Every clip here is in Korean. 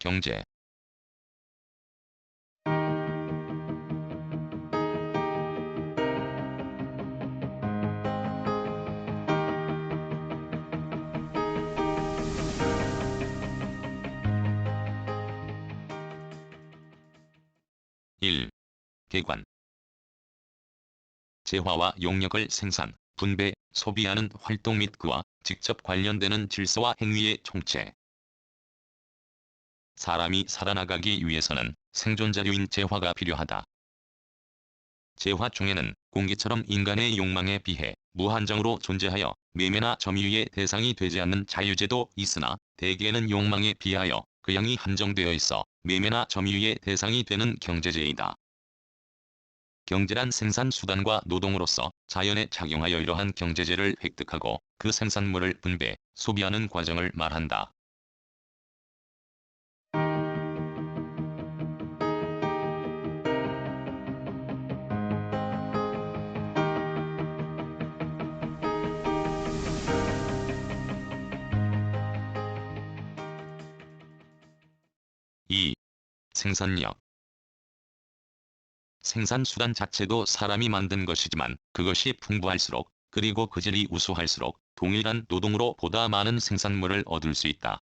경제. 1. 개관. 재화와 용역을 생산, 분배, 소비하는 활동 및 그와 직접 관련되는 질서와 행위의 총체. 사람이 살아나가기 위해서는 생존자료인 재화가 필요하다. 재화 중에는 공기처럼 인간의 욕망에 비해 무한정으로 존재하여 매매나 점유의 대상이 되지 않는 자유재도 있으나, 대개는 욕망에 비하여 그 양이 한정되어 있어 매매나 점유의 대상이 되는 경제재이다. 경제란 생산수단과 노동으로서 자연에 작용하여 이러한 경제재를 획득하고 그 생산물을 분배, 소비하는 과정을 말한다. 2. 생산력. 생산수단 자체도 사람이 만든 것이지만, 그것이 풍부할수록, 그리고 그 질이 우수할수록 동일한 노동으로 보다 많은 생산물을 얻을 수 있다.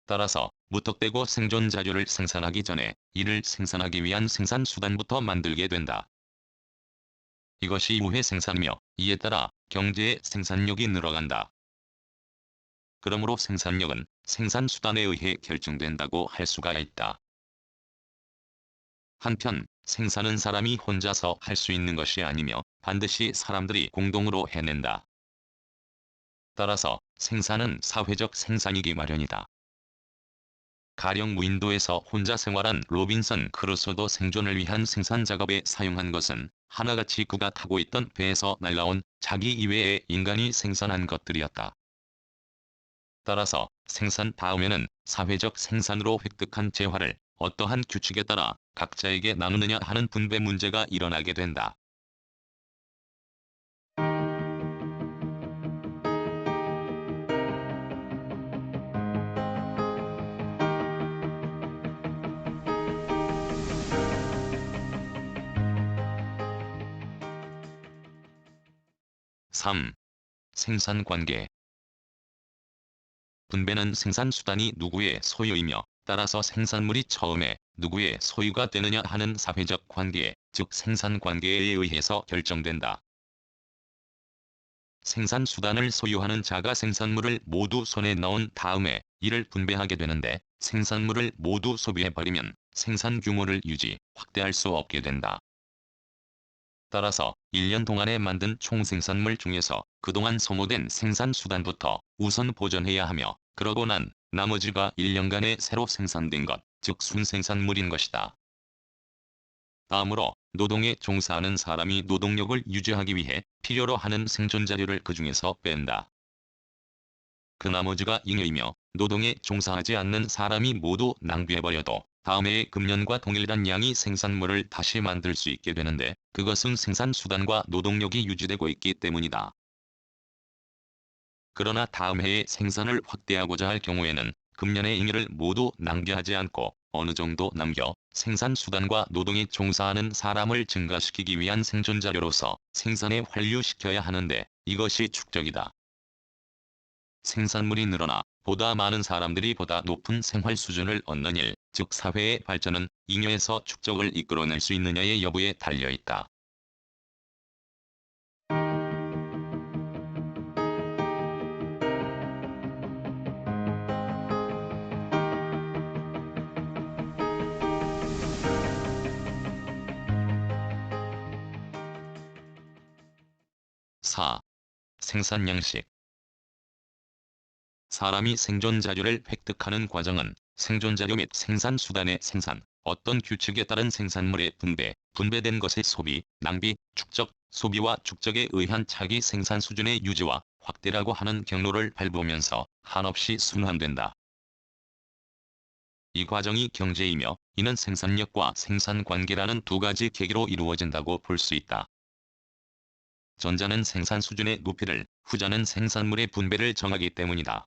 따라서 무턱대고 생존 자료를 생산하기 전에 이를 생산하기 위한 생산수단부터 만들게 된다. 이것이 우회 생산이며, 이에 따라 경제의 생산력이 늘어간다. 그러므로 생산력은 생산수단에 의해 결정된다고 할 수가 있다. 한편, 생산은 사람이 혼자서 할 수 있는 것이 아니며 반드시 사람들이 공동으로 해낸다. 따라서 생산은 사회적 생산이기 마련이다. 가령 무인도에서 혼자 생활한 로빈선 크루소도 생존을 위한 생산 작업에 사용한 것은 하나같이 그가 타고 있던 배에서 날라온 자기 이외의 인간이 생산한 것들이었다. 따라서 생산 다음에는 사회적 생산으로 획득한 재화를 어떠한 규칙에 따라 각자에게 나누느냐 하는 분배 문제가 일어나게 된다. 3. 생산관계. 분배는 생산수단이 누구의 소유이며, 따라서 생산물이 처음에 누구의 소유가 되느냐 하는 사회적 관계, 즉 생산관계에 의해서 결정된다. 생산수단을 소유하는 자가 생산물을 모두 손에 넣은 다음에 이를 분배하게 되는데, 생산물을 모두 소비해버리면 생산 규모를 확대할 수 없게 된다. 따라서 1년 동안에 만든 총 생산물 중에서 그동안 소모된 생산수단부터 우선 보존해야 하며, 그러고 난 나머지가 1년간에 새로 생산된 것, 즉 순생산물인 것이다. 다음으로 노동에 종사하는 사람이 노동력을 유지하기 위해 필요로 하는 생존자료를 그 중에서 뺀다. 그 나머지가 잉여이며, 노동에 종사하지 않는 사람이 모두 낭비해버려도 다음 해의 금년과 동일한 양의 생산물을 다시 만들 수 있게 되는데, 그것은 생산수단과 노동력이 유지되고 있기 때문이다. 그러나 다음 해에 생산을 확대하고자 할 경우에는 금년의 잉여를 모두 낭비하지 않고 어느 정도 남겨 생산수단과 노동에 종사하는 사람을 증가시키기 위한 생존자료로서 생산에 환류시켜야 하는데, 이것이 축적이다. 생산물이 늘어나 보다 많은 사람들이 보다 높은 생활 수준을 얻는 일, 즉 사회의 발전은 잉여에서 축적을 이끌어낼 수 있느냐의 여부에 달려있다. 4. 생산 양식. 사람이 생존자료를 획득하는 과정은 생존자료 및 생산수단의 생산, 어떤 규칙에 따른 생산물의 분배, 분배된 것의 소비, 낭비, 축적, 소비와 축적에 의한 차기 생산 수준의 유지와 확대라고 하는 경로를 밟으면서 한없이 순환된다. 이 과정이 경제이며, 이는 생산력과 생산관계라는 두 가지 계기로 이루어진다고 볼 수 있다. 전자는 생산 수준의 높이를, 후자는 생산물의 분배를 정하기 때문이다.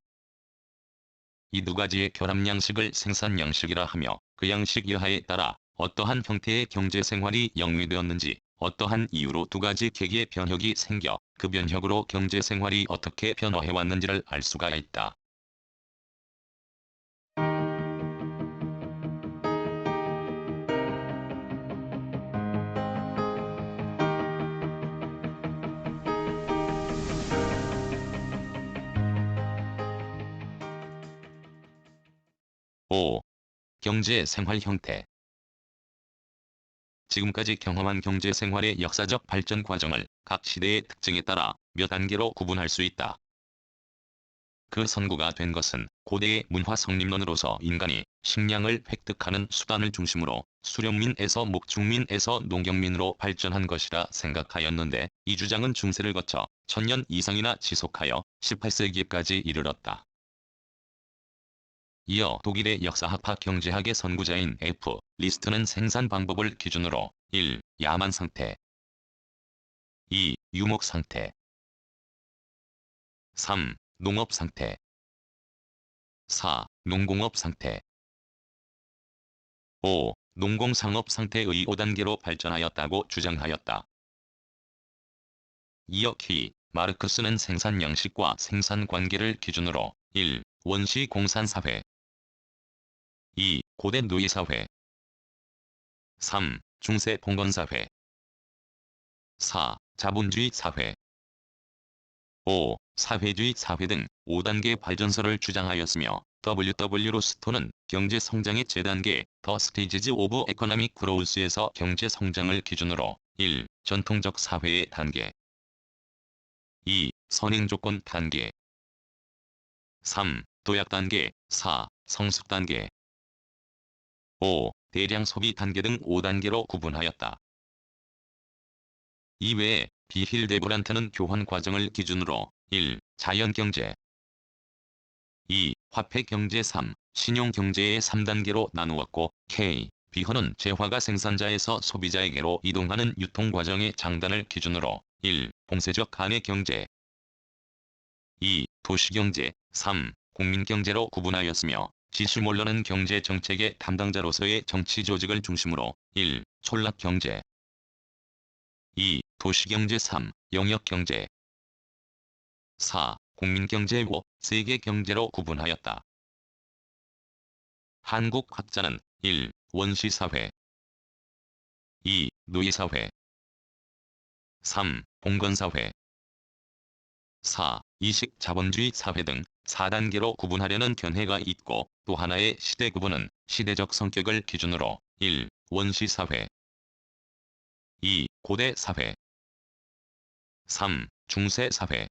이 두 가지의 결합 양식을 생산 양식이라 하며, 그 양식 여하에 따라 어떠한 형태의 경제생활이 영위되었는지, 어떠한 이유로 두 가지 계기의 변혁이 생겨 그 변혁으로 경제생활이 어떻게 변화해왔는지를 알 수가 있다. 오. 경제생활 형태. 지금까지 경험한 경제생활의 역사적 발전 과정을 각 시대의 특징에 따라 몇 단계로 구분할 수 있다. 그 선구가 된 것은 고대의 문화 성립론으로서 인간이 식량을 획득하는 수단을 중심으로 수렵민에서 목축민에서 농경민으로 발전한 것이라 생각하였는데, 이 주장은 중세를 거쳐 1000년 이상이나 지속하여 18세기까지 이르렀다. 이어 독일의 역사학파 경제학의 선구자인 F. 리스트는 생산 방법을 기준으로 1. 야만 상태, 2. 유목 상태, 3. 농업 상태, 4. 농공업 상태, 5. 농공상업 상태의 5단계로 발전하였다고 주장하였다. 이어 K. 마르크스는 생산 양식과 생산 관계를 기준으로 1. 원시 공산사회, 2. 고대 노예사회, 3. 중세 봉건사회, 4. 자본주의 사회, 5. 사회주의 사회 등 5단계 발전설을 주장하였으며, W. 로스토는 경제성장의 재단계 The Stages of Economic Growth에서 경제성장을 기준으로 1. 전통적 사회의 단계, 2. 선행조건 단계, 3. 도약단계, 4. 성숙단계, 5. 대량 소비 단계 등 5단계로 구분하였다. 이외에 비힐데브란트는 교환 과정을 기준으로 1. 자연경제, 2. 화폐경제, 3. 신용경제의 3단계로 나누었고, K. 비허는 재화가 생산자에서 소비자에게로 이동하는 유통과정의 장단을 기준으로 1. 공세적 간의 경제, 2. 도시경제, 3. 국민경제로 구분하였으며, 지슈몰러는 경제정책의 담당자로서의 정치조직을 중심으로 1. 촌락경제, 2. 도시경제, 3. 영역경제, 4. 국민경제, 5. 세계경제로 구분하였다. 한국 학자는 1. 원시사회, 2. 노예사회, 3. 봉건사회, 4. 이식자본주의 사회 등 4단계로 구분하려는 견해가 있고, 또 하나의 시대 구분은 시대적 성격을 기준으로 1. 원시사회, 2. 고대사회, 3. 중세사회,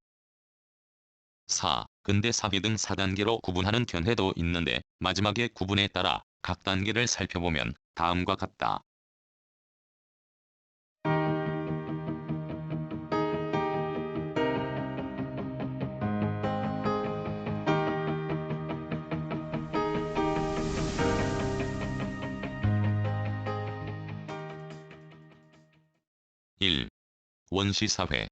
4. 근대사회 등 4단계로 구분하는 견해도 있는데, 마지막의 구분에 따라 각 단계를 살펴보면 다음과 같다. 1. 원시사회.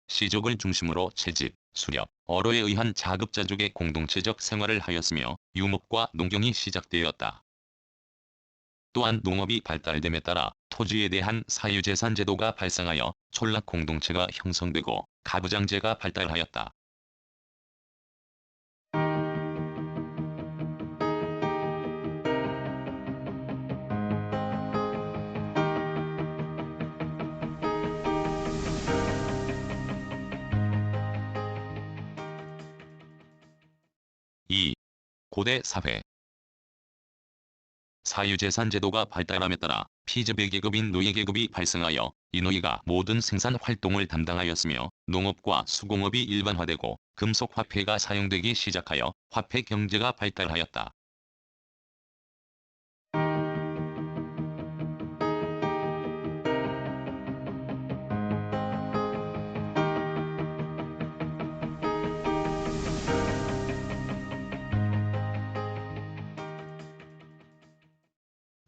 시족을 중심으로 채집, 수렵, 어로에 의한 자급자족의 공동체적 생활을 하였으며, 유목과 농경이 시작되었다. 또한 농업이 발달됨에 따라 토지에 대한 사유재산 제도가 발생하여 촌락 공동체가 형성되고 가부장제가 발달하였다. (2) 고대 사회. 사유재산 제도가 발달함에 따라 피지배계급인 노예계급이 발생하여 이 노예가 모든 생산 활동을 담당하였으며, 농업과 수공업이 일반화되고 금속화폐가 사용되기 시작하여 화폐경제가 발달하였다.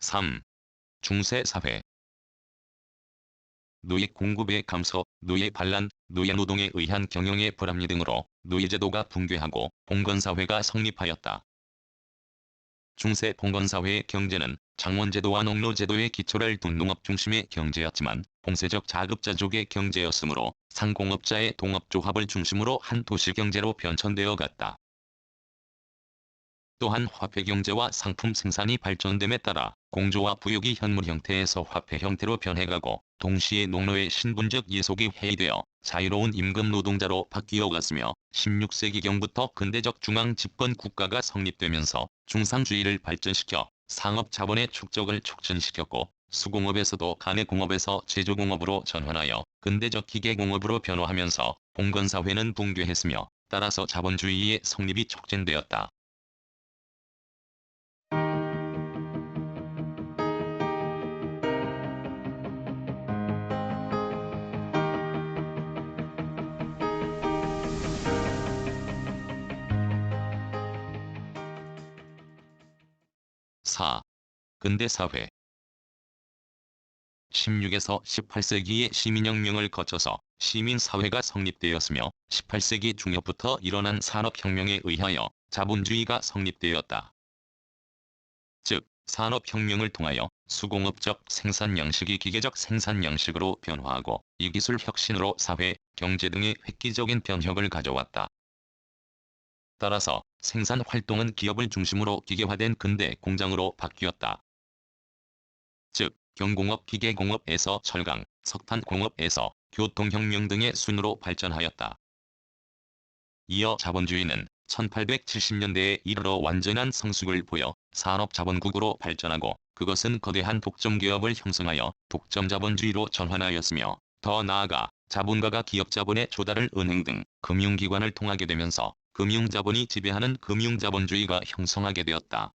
(3) 중세사회. 노예 공급의 감소, 노예 반란, 노예 노동에 의한 경영의 불합리 등으로 노예제도가 붕괴하고 봉건사회가 성립하였다. 중세 봉건사회의 경제는 장원제도와 농노제도의 기초를 둔 농업 중심의 경제였지만 봉쇄적 자급자족의 경제였으므로 상공업자의 동업조합을 중심으로 한 도시경제로 변천되어 갔다. 또한 화폐경제와 상품 생산이 발전됨에 따라 공조와 부역이 현물 형태에서 화폐 형태로 변해가고 동시에 농노의 신분적 예속이 해이되어 자유로운 임금 노동자로 바뀌어갔으며 16세기경부터 근대적 중앙 집권 국가가 성립되면서 중상주의를 발전시켜 상업 자본의 축적을 촉진시켰고 수공업에서도 간해공업에서 제조공업으로 전환하여 근대적 기계공업으로 변화하면서 봉건사회는 붕괴했으며 따라서 자본주의의 성립이 촉진되었다. 4. 근대사회 16에서 18세기의 시민혁명을 거쳐서 시민사회가 성립되었으며 18세기 중엽부터 일어난 산업혁명에 의하여 자본주의가 성립되었다. 즉, 산업혁명을 통하여 수공업적 생산 양식이 기계적 생산 양식으로 변화하고 이 기술 혁신으로 사회, 경제 등의 획기적인 변혁을 가져왔다. 따라서 생산 활동은 기업을 중심으로 기계화된 근대 공장으로 바뀌었다. 즉, 경공업 기계공업에서 철강, 석탄공업에서 교통혁명 등의 순으로 발전하였다. 이어 자본주의는 1870년대에 이르러 완전한 성숙을 보여 산업자본국으로 발전하고 그것은 거대한 독점기업을 형성하여 독점자본주의로 전환하였으며 더 나아가 자본가가 기업자본의 조달을 은행 등 금융기관을 통하게 되면서 금융자본이 지배하는 금융자본주의가 형성하게 되었다.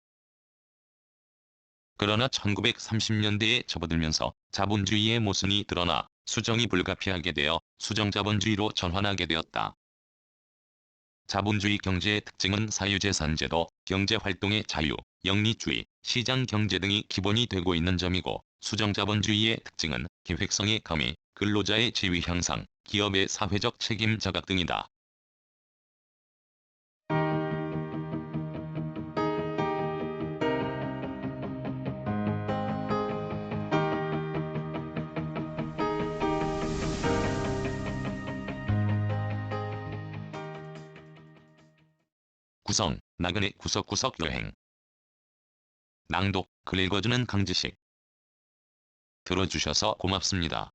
그러나 1930년대에 접어들면서 자본주의의 모순이 드러나 수정이 불가피하게 되어 수정자본주의로 전환하게 되었다. 자본주의 경제의 특징은 사유재산제도, 경제활동의 자유, 영리주의, 시장경제 등이 기본이 되고 있는 점이고 수정자본주의의 특징은 계획성의 가미, 근로자의 지위 향상, 기업의 사회적 책임 자각 등이다. 구성, 나그네 구석구석 여행. 낭독, 글 읽어주는 강지식. 들어주셔서 고맙습니다.